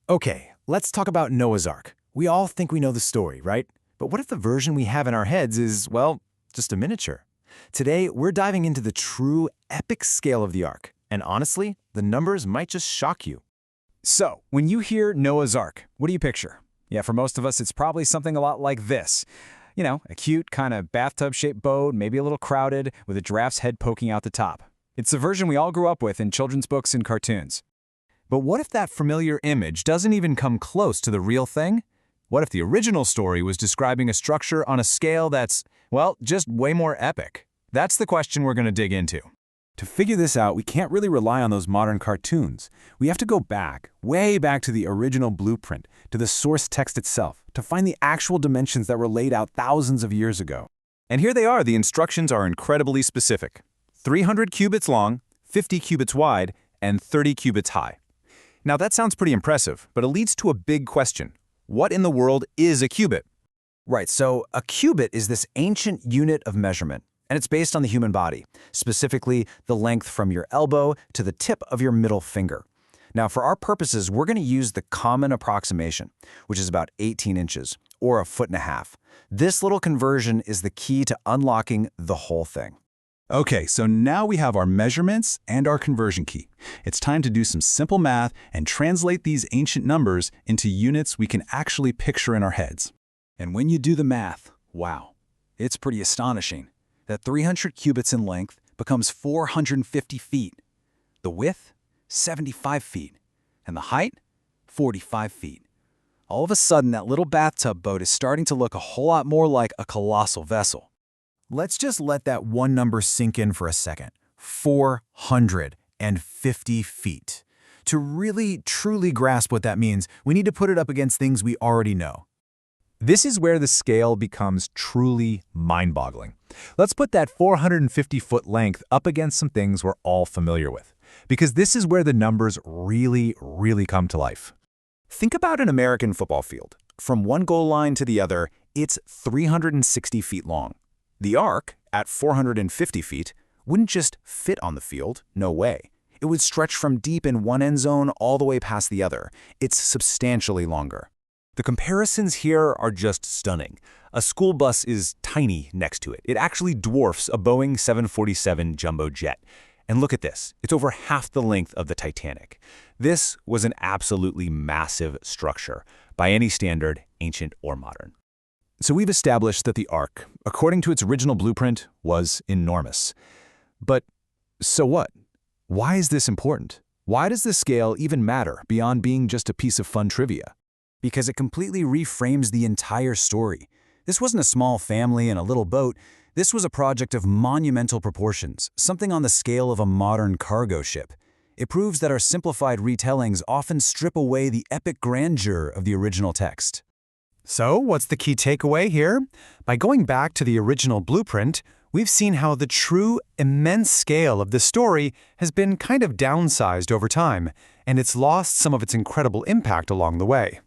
Okay, let's talk about Noah's Ark. We all think we know the story, right? But what if the version we have in our heads is, well, just a miniature? Today, we're diving into the true epic scale of the Ark. And honestly, the numbers might just shock you. So, when you hear Noah's Ark, what do you picture? Yeah, for most of us, it's probably something a lot like this. You know, a cute, kind of bathtub-shaped boat, maybe a little crowded, with a giraffe's head poking out the top. It's the version we all grew up with in children's books and cartoons. But what if that familiar image doesn't even come close to the real thing? What if the original story was describing a structure on a scale that's, well, just way more epic? That's the question we're going to dig into. To figure this out, we can't really rely on those modern cartoons. We have to go back, way back to the original blueprint, to the source text itself, to find the actual dimensions that were laid out thousands of years ago. And here they are. The instructions are incredibly specific. 300 cubits long, 50 cubits wide, and 30 cubits high. Now that sounds pretty impressive, but it leads to a big question. What in the world is a cubit? Right, so a cubit is this ancient unit of measurement, and it's based on the human body, specifically the length from your elbow to the tip of your middle finger. Now, for our purposes, we're going to use the common approximation, which is about 18 inches, or 1.5 feet. This little conversion is the key to unlocking the whole thing. Okay, so now we have our measurements and our conversion key. It's time to do some simple math and translate these ancient numbers into units we can actually picture in our heads. And when you do the math, wow, it's pretty astonishing that 300 cubits in length becomes 450 feet. The width, 75 feet. And the height, 45 feet. All of a sudden, that little bathtub boat is starting to look a whole lot more like a colossal vessel. Let's just let that one number sink in for a second. 450 feet. To really, truly grasp what that means, we need to put it up against things we already know. This is where the scale becomes truly mind-boggling. Let's put that 450-foot length up against some things we're all familiar with, because this is where the numbers really, really come to life. Think about an American football field. From one goal line to the other, it's 360 feet long. The Ark, at 450 feet, wouldn't just fit on the field, no way. It would stretch from deep in one end zone all the way past the other. It's substantially longer. The comparisons here are just stunning. A school bus is tiny next to it. It actually dwarfs a Boeing 747 jumbo jet. And look at this. It's over half the length of the Titanic. This was an absolutely massive structure, by any standard, ancient or modern. So we've established that the Ark, according to its original blueprint, was enormous. But so what? Why is this important? Why does this scale even matter beyond being just a piece of fun trivia? Because it completely reframes the entire story. This wasn't a small family in a little boat. This was a project of monumental proportions, something on the scale of a modern cargo ship. It proves that our simplified retellings often strip away the epic grandeur of the original text. So, what's the key takeaway here? By going back to the original blueprint, we've seen how the true, immense scale of the story has been kind of downsized over time, and it's lost some of its incredible impact along the way.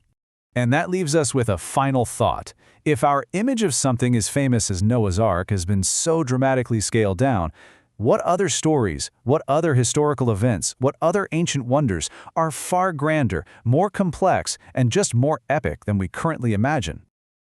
And that leaves us with a final thought. If our image of something as famous as Noah's Ark has been so dramatically scaled down, what other stories, what other historical events, what other ancient wonders are far grander, more complex, and just more epic than we currently imagine?